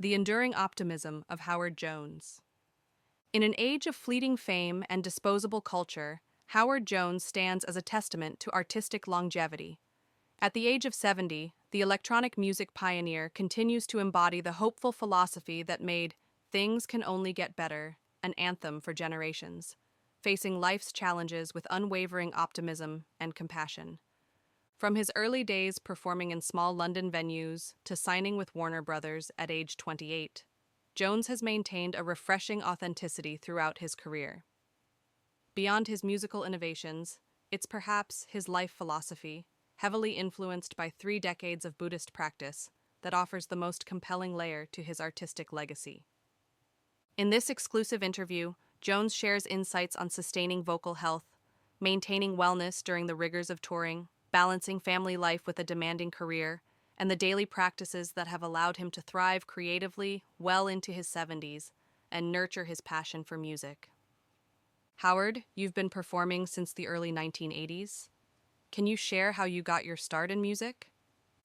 The enduring optimism of Howard Jones. In an age of fleeting fame and disposable culture, Howard Jones stands as a testament to artistic longevity. At the age of 70, the electronic music pioneer continues to embody the hopeful philosophy that made "Things Can Only Get Better" an anthem for generations, facing life's challenges with unwavering optimism and compassion. From his early days performing in small London venues to signing with Warner Brothers at age 28, Jones has maintained a refreshing authenticity throughout his career. Beyond his musical innovations, it's perhaps his life philosophy, heavily influenced by 3 decades of Buddhist practice, that offers the most compelling layer to his artistic legacy. In this exclusive interview, Jones shares insights on sustaining vocal health, maintaining wellness during the rigors of touring, balancing family life with a demanding career, and the daily practices that have allowed him to thrive creatively well into his 70s and nurture his passion for music. Howard, you've been performing since the early 1980s. Can you share how you got your start in music?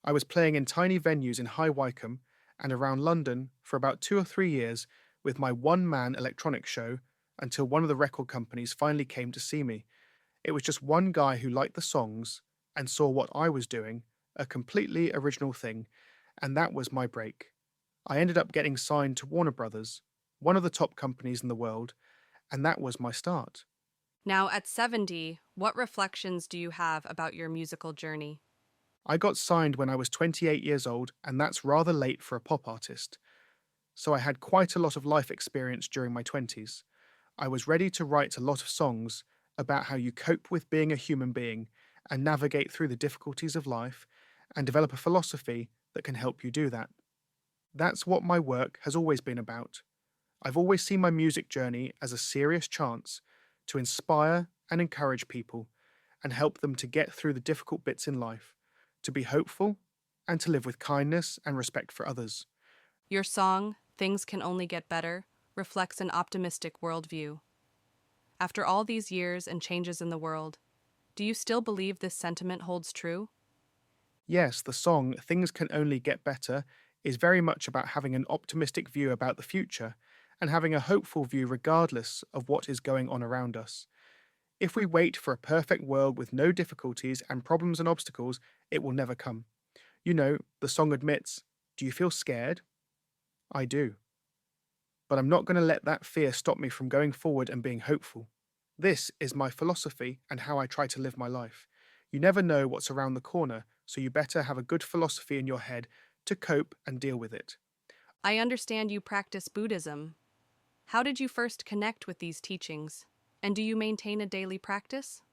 I was playing in tiny venues in High Wycombe and around London for about 2 or 3 years with my one-man electronic show until one of the record companies finally came to see me. It was just one guy who liked the songs and saw what I was doing, a completely original thing, and that was my break. I ended up getting signed to Warner Brothers, one of the top companies in the world, and that was my start. Now, at 70, what reflections do you have about your musical journey? I got signed when I was 28 years old, and that's rather late for a pop artist. So I had quite a lot of life experience during my 20s. I was ready to write a lot of songs about how you cope with being a human being and navigate through the difficulties of life and develop a philosophy that can help you do that. That's what my work has always been about. I've always seen my music journey as a serious chance to inspire and encourage people and help them to get through the difficult bits in life, to be hopeful, and to live with kindness and respect for others. Your song, "Things Can Only Get Better," reflects an optimistic worldview. After all these years and changes in the world, do you still believe this sentiment holds true? Yes, the song Things Can Only Get Better is very much about having an optimistic view about the future and having a hopeful view regardless of what is going on around us. If we wait for a perfect world with no difficulties and problems and obstacles, it will never come. You know, the song admits, "Do you feel scared?" I do. But I'm not going to let that fear stop me from going forward and being hopeful. This is my philosophy and how I try to live my life. You never know what's around the corner, so you better have a good philosophy in your head to cope and deal with it. I understand you practice Buddhism. How did you first connect with these teachings? And do you maintain a daily practice?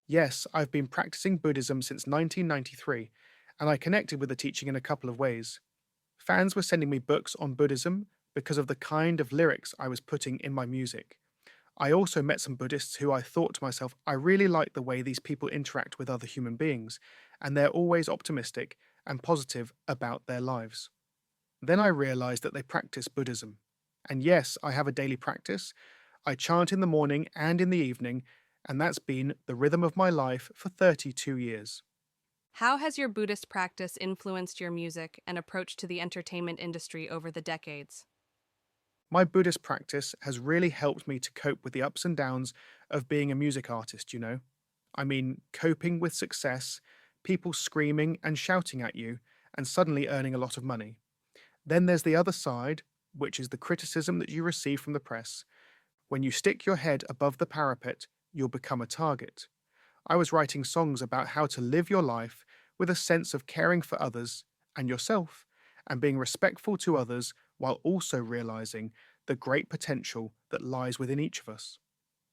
Yes, I've been practicing Buddhism since 1993, and I connected with the teaching in a couple of ways. Fans were sending me books on Buddhism because of the kind of lyrics I was putting in my music. I also met some Buddhists who I thought to myself, I really like the way these people interact with other human beings, and they're always optimistic and positive about their lives. Then I realized that they practice Buddhism. And yes, I have a daily practice. I chant in the morning and in the evening, and that's been the rhythm of my life for 32 years. How has your Buddhist practice influenced your music and approach to the entertainment industry over the decades? My Buddhist practice has really helped me to cope with the ups and downs of being a music artist, you know. I mean, coping with success, people screaming and shouting at you, and suddenly earning a lot of money. Then there's the other side, which is the criticism that you receive from the press. When you stick your head above the parapet, you'll become a target. I was writing songs about how to live your life with a sense of caring for others and yourself, and being respectful to others while also realizing the great potential that lies within each of us.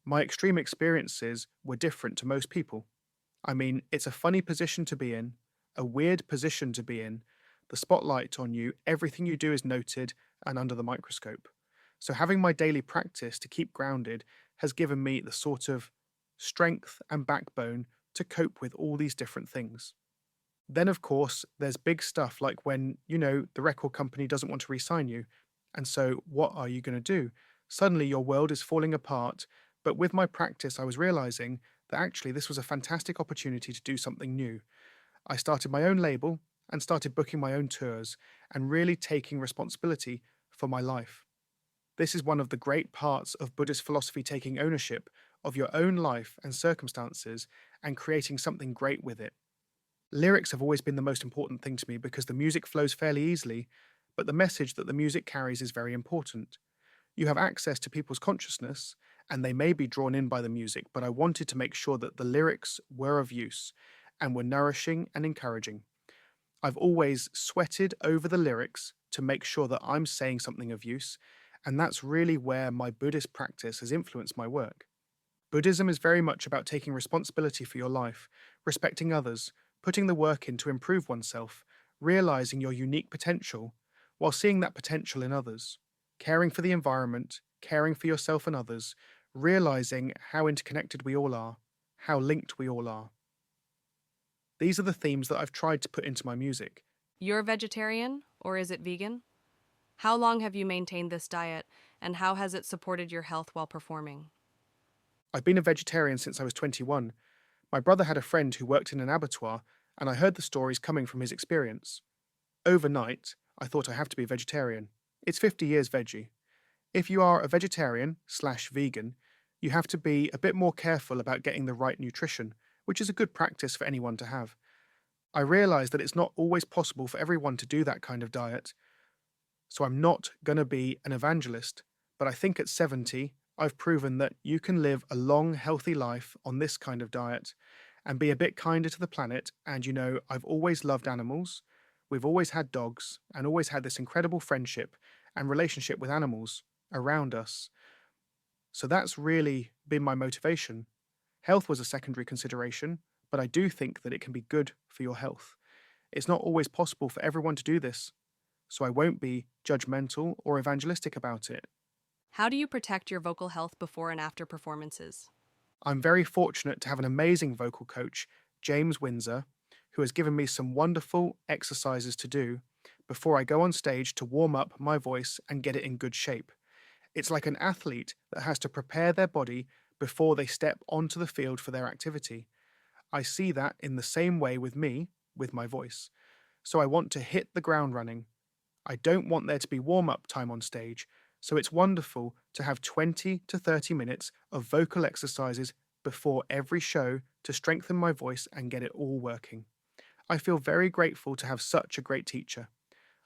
My extreme experiences were different to most people. I mean, it's a funny position to be in, a weird position to be in, the spotlight on you, everything you do is noted and under the microscope. So having my daily practice to keep grounded has given me the sort of strength and backbone to cope with all these different things. Then, of course, there's big stuff like when, the record company doesn't want to re-sign you. And so what are you going to do? Suddenly your world is falling apart. But with my practice, I was realizing that actually this was a fantastic opportunity to do something new. I started my own label and started booking my own tours. and really taking responsibility for my life. This is one of the great parts of Buddhist philosophy, taking ownership of your own life and circumstances and creating something great with it. Lyrics have always been the most important thing to me because the music flows fairly easily, but the message that the music carries is very important. You have access to people's consciousness, and they may be drawn in by the music, but I wanted to make sure that the lyrics were of use and were nourishing and encouraging. I've always sweated over the lyrics to make sure that I'm saying something of use, and that's really where my Buddhist practice has influenced my work. Buddhism is very much about taking responsibility for your life, respecting others, putting the work in to improve oneself, realizing your unique potential, while seeing that potential in others, caring for the environment, caring for yourself and others, realizing how interconnected we all are, how linked we all are. These are the themes that I've tried to put into my music. You're vegetarian, or is it vegan? How long have you maintained this diet, and how has it supported your health while performing? I've been a vegetarian since I was 21. My brother had a friend who worked in an abattoir, and I heard the stories coming from his experience. Overnight, I thought I have to be a vegetarian. It's 50 years veggie. If you are a vegetarian/vegan, you have to be a bit more careful about getting the right nutrition, which is a good practice for anyone to have. I realize that it's not always possible for everyone to do that kind of diet, so I'm not going to be an evangelist, but I think at 70, I've proven that you can live a long, healthy life on this kind of diet and be a bit kinder to the planet. And I've always loved animals. We've always had dogs and always had this incredible friendship and relationship with animals around us. So that's really been my motivation. Health was a secondary consideration, but I do think that it can be good for your health. It's not always possible for everyone to do this, so I won't be judgmental or evangelistic about it. How do you protect your vocal health before and after performances? I'm very fortunate to have an amazing vocal coach, James Windsor, who has given me some wonderful exercises to do before I go on stage to warm up my voice and get it in good shape. It's like an athlete that has to prepare their body before they step onto the field for their activity. I see that in the same way with me, with my voice. So I want to hit the ground running. I don't want there to be warm-up time on stage, so it's wonderful to have 20 to 30 minutes of vocal exercises before every show to strengthen my voice and get it all working. I feel very grateful to have such a great teacher.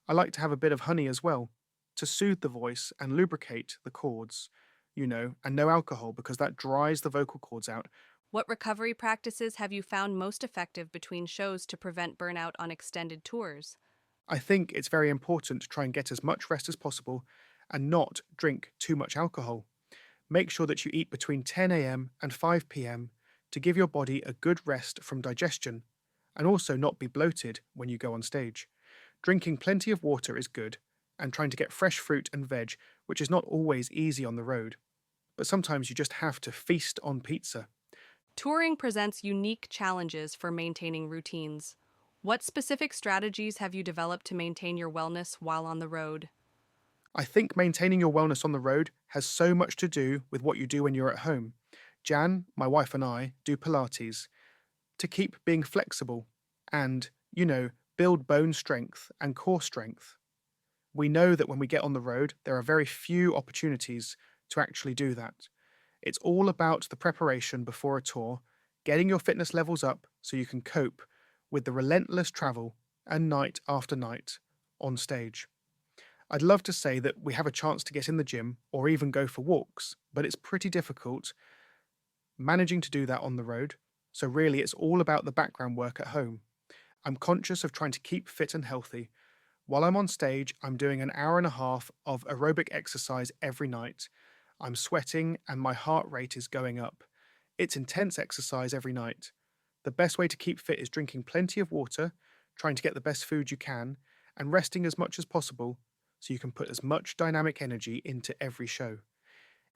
I like to have a bit of honey as well, to soothe the voice and lubricate the cords, and no alcohol because that dries the vocal cords out. What recovery practices have you found most effective between shows to prevent burnout on extended tours? I think it's very important to try and get as much rest as possible and not drink too much alcohol. Make sure that you eat between 10 a.m. and 5 p.m. to give your body a good rest from digestion and also not be bloated when you go on stage. Drinking plenty of water is good, and trying to get fresh fruit and veg, which is not always easy on the road. But sometimes you just have to feast on pizza. Touring presents unique challenges for maintaining routines. What specific strategies have you developed to maintain your wellness while on the road? I think maintaining your wellness on the road has so much to do with what you do when you're at home. Jan, my wife, and I do Pilates to keep being flexible and, build bone strength and core strength. We know that when we get on the road, there are very few opportunities to actually do that. It's all about the preparation before a tour, getting your fitness levels up so you can cope with the relentless travel and night after night on stage. I'd love to say that we have a chance to get in the gym or even go for walks, but it's pretty difficult managing to do that on the road. So really, it's all about the background work at home. I'm conscious of trying to keep fit and healthy. While I'm on stage, I'm doing an hour and a half of aerobic exercise every night. I'm sweating and my heart rate is going up. It's intense exercise every night. The best way to keep fit is drinking plenty of water, trying to get the best food you can, and resting as much as possible so you can put as much dynamic energy into every show.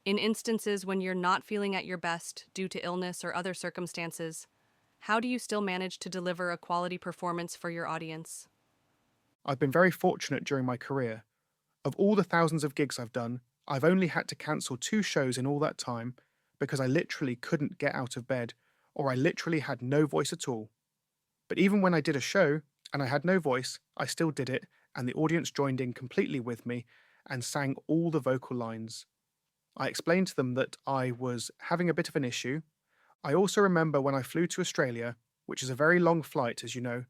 In instances when you're not feeling at your best due to illness or other circumstances, how do you still manage to deliver a quality performance for your audience? I've been very fortunate during my career. Of all the thousands of gigs I've done, I've only had to cancel 2 shows in all that time because I literally couldn't get out of bed or I literally had no voice at all. But even when I did a show and I had no voice, I still did it and the audience joined in completely with me and sang all the vocal lines. I explained to them that I was having a bit of an issue. I also remember when I flew to Australia, which is a very long flight, as you know,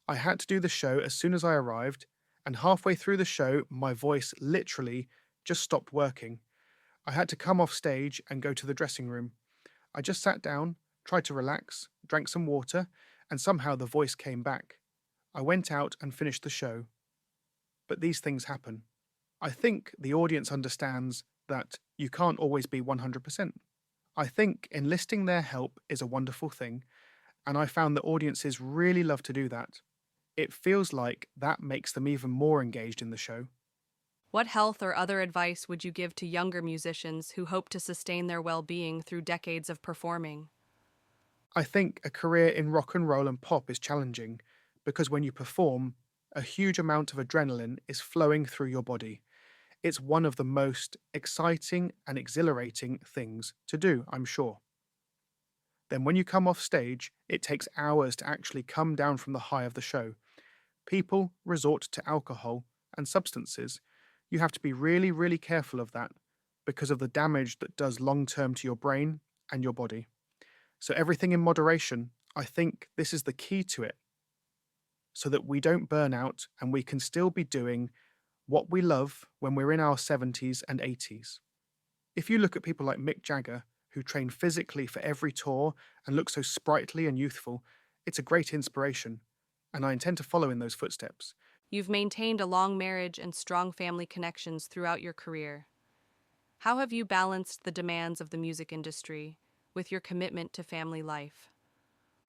I had to do the show as soon as I arrived, and halfway through the show, my voice literally just stopped working. I had to come off stage and go to the dressing room. I just sat down, tried to relax, drank some water, and somehow the voice came back. I went out and finished the show. But these things happen. I think the audience understands that you can't always be 100%. I think enlisting their help is a wonderful thing, and I found that audiences really love to do that. It feels like that makes them even more engaged in the show. What health or other advice would you give to younger musicians who hope to sustain their well-being through decades of performing? I think a career in rock and roll and pop is challenging because when you perform, a huge amount of adrenaline is flowing through your body. It's one of the most exciting and exhilarating things to do, I'm sure. Then, when you come off stage, it takes hours to actually come down from the high of the show. People resort to alcohol and substances. You have to be really, really careful of that because of the damage that does long term to your brain and your body. So, everything in moderation, I think this is the key to it so that we don't burn out and we can still be doing what we love when we're in our 70s and 80s. If you look at people like Mick Jagger, who train physically for every tour and look so sprightly and youthful, it's a great inspiration, and I intend to follow in those footsteps. You've maintained a long marriage and strong family connections throughout your career. How have you balanced the demands of the music industry with your commitment to family life?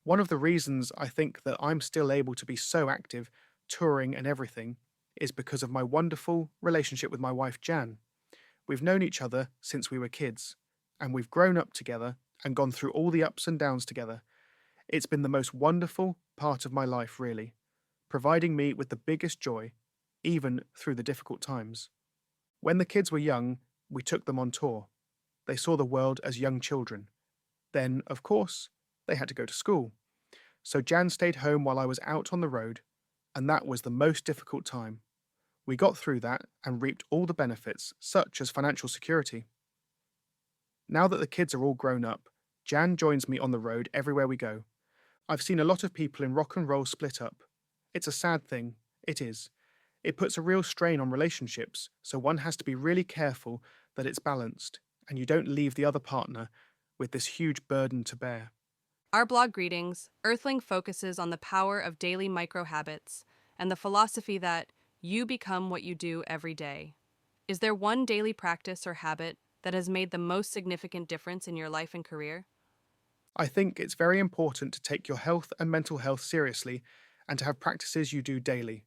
One of the reasons I think that I'm still able to be so active, touring and everything, is because of my wonderful relationship with my wife Jan. We've known each other since we were kids, and we've grown up together and gone through all the ups and downs together. It's been the most wonderful part of my life, really, providing me with the biggest joy, even through the difficult times. When the kids were young, we took them on tour. They saw the world as young children. Then, of course, they had to go to school. So Jan stayed home while I was out on the road, and that was the most difficult time. We got through that and reaped all the benefits, such as financial security. Now that the kids are all grown up, Jan joins me on the road everywhere we go. I've seen a lot of people in rock and roll split up. It's a sad thing, it is. It puts a real strain on relationships, so one has to be really careful that it's balanced, and you don't leave the other partner with this huge burden to bear. Our blog greetings, Earthling focuses on the power of daily micro habits and the philosophy that you become what you do every day. Is there one daily practice or habit that has made the most significant difference in your life and career? I think it's very important to take your health and mental health seriously and to have practices you do daily.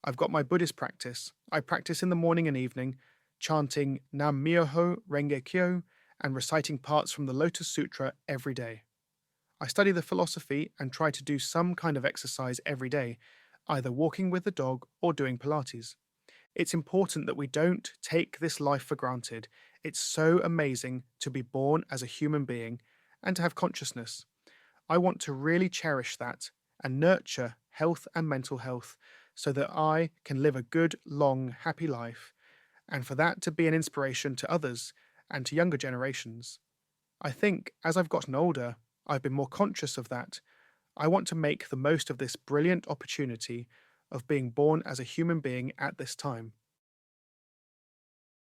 I've got my Buddhist practice. I practice in the morning and evening, chanting Nam Myoho Renge Kyo and reciting parts from the Lotus Sutra every day. I study the philosophy and try to do some kind of exercise every day, either walking with the dog or doing Pilates. It's important that we don't take this life for granted. It's so amazing to be born as a human being and to have consciousness. I want to really cherish that and nurture health and mental health so that I can live a good, long, happy life, and for that to be an inspiration to others and to younger generations. I think as I've gotten older, I've been more conscious of that. I want to make the most of this brilliant opportunity of being born as a human being at this time.